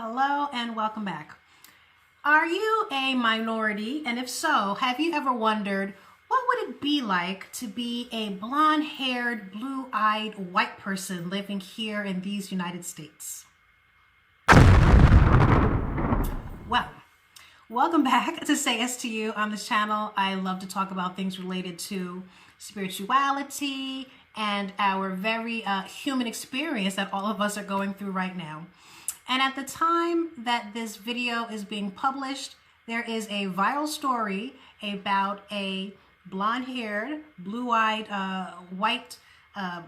Hello and welcome back. Are you a minority? And if so, have you ever wondered what would it be like to be a blonde-haired, blue-eyed white person living here in these United States? Well, welcome back to Say Yes to You on this channel. I love to talk about things related to spirituality and our very human experience that all of us are going through right now. And at the time that this video is being published, there is a viral story about a blonde-haired, blue-eyed, white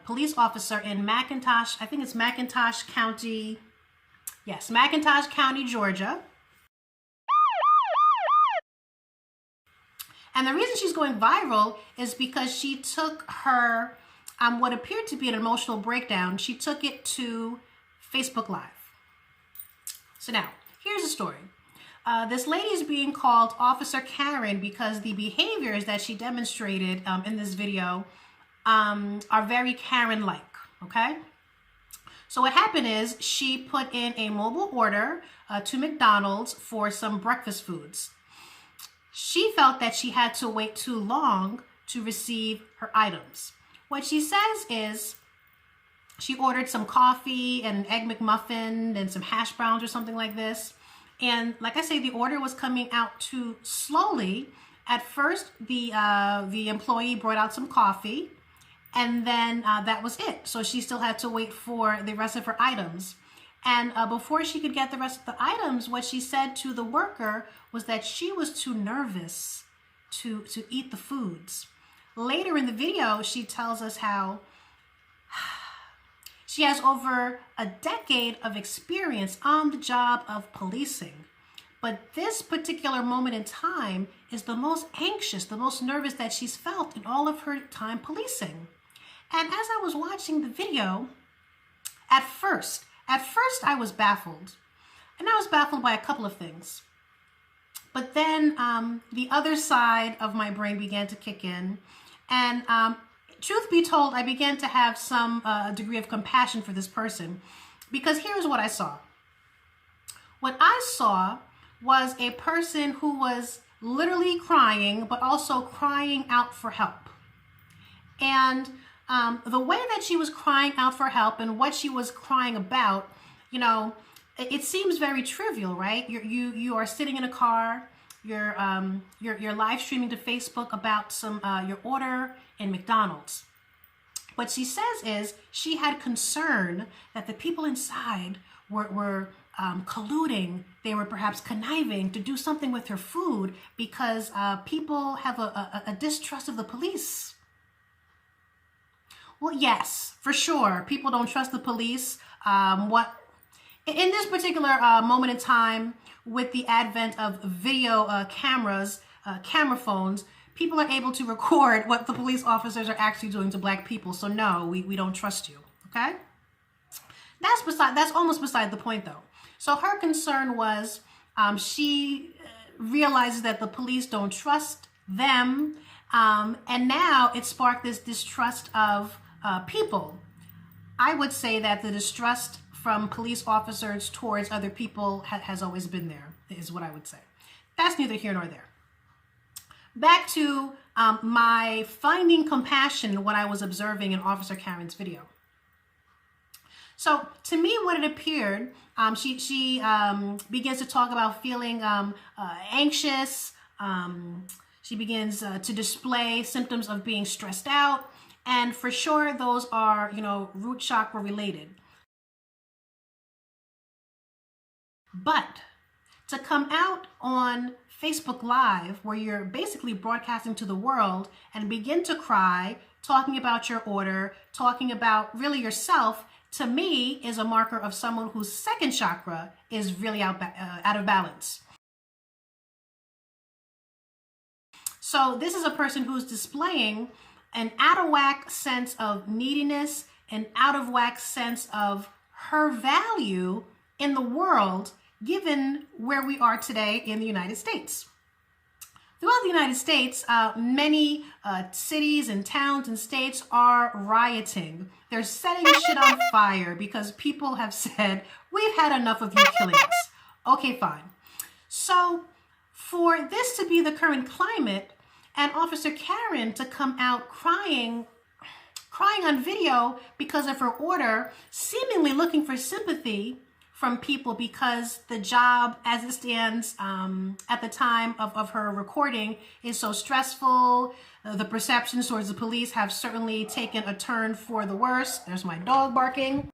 police officer in McIntosh, I think it's McIntosh County, yes, McIntosh County, Georgia. And the reason she's going viral is because she took her, what appeared to be an emotional breakdown, she took it to Facebook Live. So now, here's the story. This lady is being called Officer Karen because the behaviors that she demonstrated in this video are very Karen-like, okay? So what happened is she put in a mobile order to McDonald's for some breakfast foods. She felt that she had to wait too long to receive her items. What she says is, she ordered some coffee and an egg McMuffin and some hash browns or something like this. And like I say, the order was coming out too slowly. At first, the employee brought out some coffee, and then that was it. So she still had to wait for the rest of her items. And before she could get the rest of the items, what she said to the worker was that she was too nervous to eat the foods. Later in the video, she tells us how she has over a decade of experience on the job of policing. But this particular moment in time is the most anxious, the most nervous that she's felt in all of her time policing. And as I was watching the video, at first I was baffled. And I was baffled by a couple of things. But then the other side of my brain began to kick in. And truth be told, I began to have some degree of compassion for this person, because here's what I saw. What I saw was a person who was literally crying, but also crying out for help. And the way that she was crying out for help and what she was crying about, you know, it seems very trivial, right? You are sitting in a car, you're live streaming to Facebook about your order in McDonald's. What she says is she had concern that the people inside were colluding, they were perhaps conniving to do something with her food because people have a distrust of the police. Well, yes, for sure. People don't trust the police. In this particular moment in time, with the advent of video cameras, camera phones, people are able to record what the police officers are actually doing to Black people. So no, we don't trust you, okay? That's almost beside the point though. So her concern was she realizes that the police don't trust them, and now it sparked this distrust of people. I would say that the distrust from police officers towards other people has always been there, is what I would say. That's neither here nor there. Back to my finding compassion in what I was observing in Officer Karen's video. So to me, what it appeared, she begins to talk about feeling anxious. She begins to display symptoms of being stressed out. And for sure, those are, root chakra related. But to come out on Facebook Live, where you're basically broadcasting to the world and begin to cry, talking about your order, talking about really yourself, to me is a marker of someone whose second chakra is really out of balance. So this is a person who's displaying an out of whack sense of neediness, an out of whack sense of her value in the world, given where we are today in the United States. Throughout the United States, many cities and towns and states are rioting. They're setting shit on fire because people have said, we've had enough of you killing us. Okay, fine. So for this to be the current climate and Officer Karen to come out crying on video because of her order, seemingly looking for sympathy from people because the job as it stands at the time of her recording is so stressful. The perceptions towards the police have certainly taken a turn for the worse. There's my dog barking.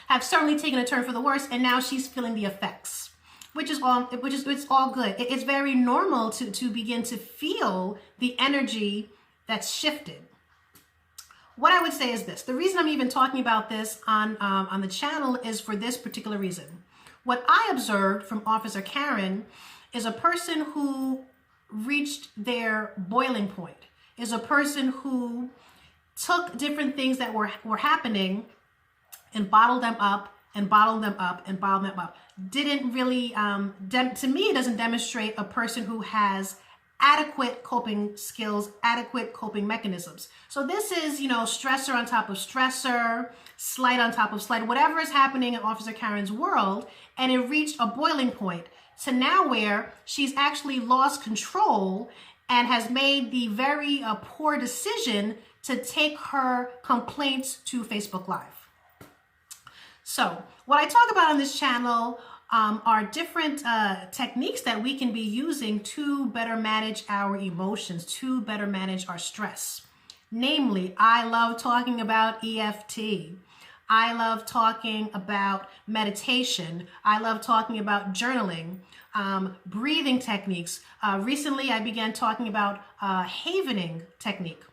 Have certainly taken a turn for the worse, and now she's feeling the effects, it's all good. It's very normal to begin to feel the energy that's shifted. What I would say is this: the reason I'm even talking about this on the channel is for this particular reason. What I observed from Officer Karen is a person who reached their boiling point, is a person who took different things that were happening and bottled them up and bottled them up and bottled them up. Didn't really, to me, it doesn't demonstrate a person who has adequate coping skills, adequate coping mechanisms. So this is, stressor on top of stressor, slight on top of slight, whatever is happening in Officer Karen's world, and it reached a boiling point to now where she's actually lost control and has made the very poor decision to take her complaints to Facebook Live. So what I talk about on this channel are different techniques that we can be using to better manage our emotions, to better manage our stress. Namely, I love talking about EFT. I love talking about meditation. I love talking about journaling, breathing techniques. Recently, I began talking about havening technique.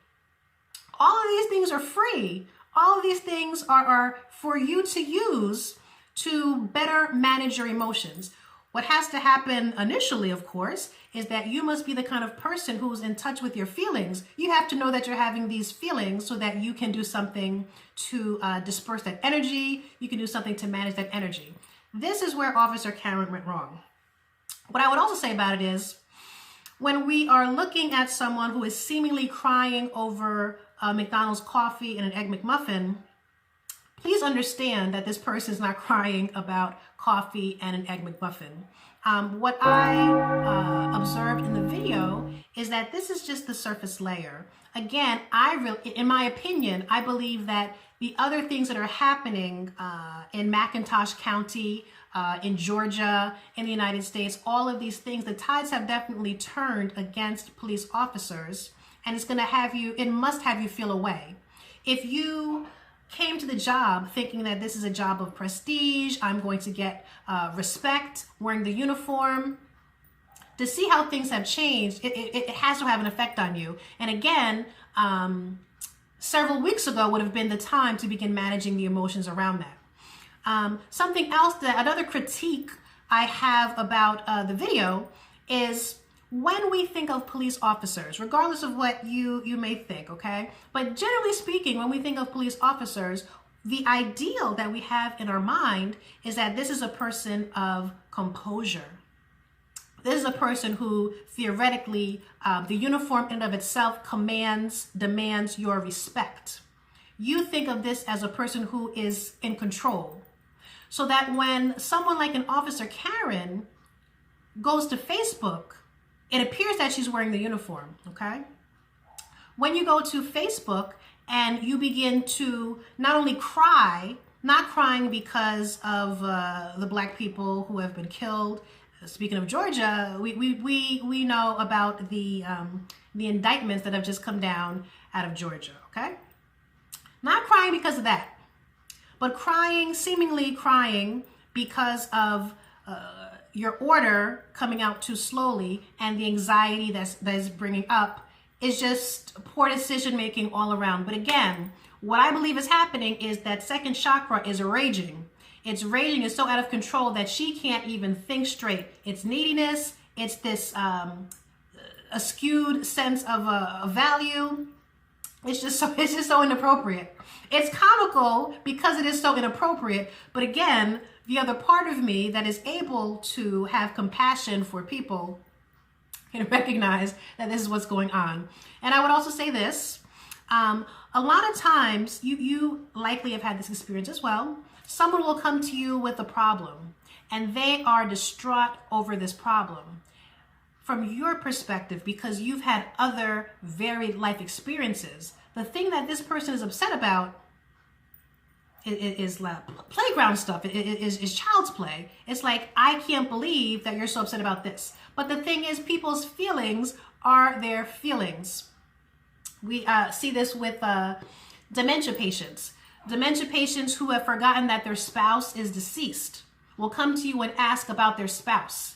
All of these things are free. All of these things are for you to use to better manage your emotions. What has to happen initially, of course, is that you must be the kind of person who's in touch with your feelings. You have to know that you're having these feelings so that you can do something to disperse that energy. You can do something to manage that energy. This is where Officer Karen went wrong. What I would also say about it is, when we are looking at someone who is seemingly crying over McDonald's coffee and an Egg McMuffin, please understand that this person is not crying about coffee and an Egg McMuffin. What I observed in the video is that this is just the surface layer. Again, in my opinion, I believe that the other things that are happening in McIntosh County, in Georgia, in the United States, all of these things, the tides have definitely turned against police officers, and it must have you feel away. If you came to the job thinking that this is a job of prestige, I'm going to get respect wearing the uniform, to see how things have changed, it has to have an effect on you. And again, several weeks ago would have been the time to begin managing the emotions around that. Something else, another critique I have about the video is when we think of police officers, regardless of what you may think, okay? But generally speaking, when we think of police officers, the ideal that we have in our mind is that this is a person of composure. This is a person who theoretically, the uniform in and of itself demands your respect. You think of this as a person who is in control. So that when someone like an Officer Karen goes to Facebook, it appears that she's wearing the uniform, okay? When you go to Facebook and you begin to not only cry, not crying because of the Black people who have been killed. Speaking of Georgia, we know about the indictments that have just come down out of Georgia, okay? Not crying because of that, but seemingly crying because of your order coming out too slowly and the anxiety that is bringing up is just poor decision making all around. But again, what I believe is happening is that second chakra is raging. It's raging, it's so out of control that she can't even think straight. It's neediness, it's this a skewed sense of value. It's just so inappropriate. It's comical because it is so inappropriate. But again, the other part of me that is able to have compassion for people can recognize that this is what's going on. And I would also say this, a lot of times you likely have had this experience as well. Someone will come to you with a problem and they are distraught over this problem. From your perspective, because you've had other varied life experiences, the thing that this person is upset about is playground stuff, is child's play. It's like, I can't believe that you're so upset about this. But the thing is, people's feelings are their feelings. We see this with dementia patients. Dementia patients who have forgotten that their spouse is deceased will come to you and ask about their spouse.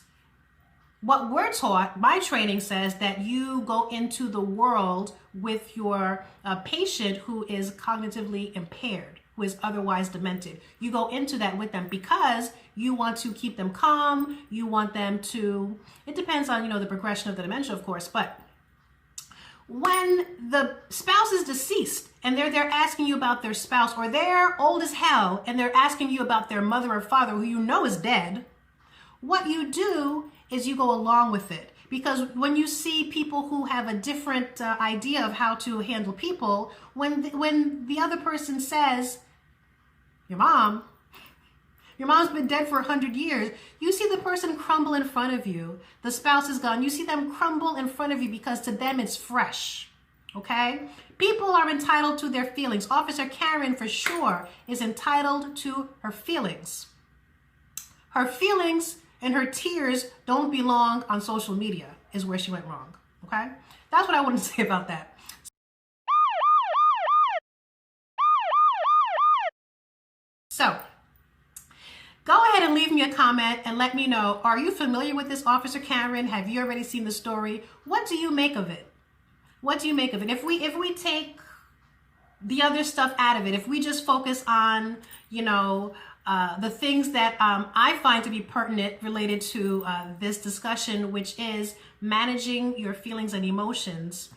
What we're taught, my training says that you go into the world with your patient who is cognitively impaired, who is otherwise demented. You go into that with them because you want to keep them calm. You want them to, it depends on, the progression of the dementia, of course, but when the spouse is deceased and they're there asking you about their spouse, or they're old as hell and they're asking you about their mother or father who you know is dead, what you do is you go along with it. Because when you see people who have a different idea of how to handle people, when the other person says, your mom's been dead for 100 years, you see the person crumble in front of you. The spouse is gone. You see them crumble in front of you because to them it's fresh, okay? People are entitled to their feelings. Officer Karen, for sure, is entitled to her feelings. Her feelings and her tears don't belong on social media, is where she went wrong, okay? That's what I want to say about that. So, go ahead and leave me a comment and let me know, are you familiar with this Officer Karen? Have you already seen the story? What do you make of it? What do you make of it? If we take the other stuff out of it, if we just focus on, the things that I find to be pertinent related to this discussion, which is managing your feelings and emotions,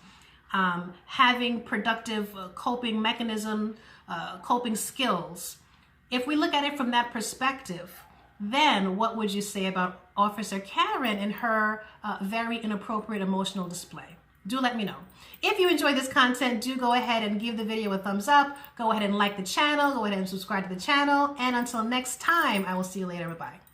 having productive coping mechanism, coping skills. If we look at it from that perspective, then what would you say about Officer Karen and her very inappropriate emotional display? Do let me know. If you enjoy this content, do go ahead and give the video a thumbs up. Go ahead and like the channel. Go ahead and subscribe to the channel. And until next time, I will see you later. Bye-bye.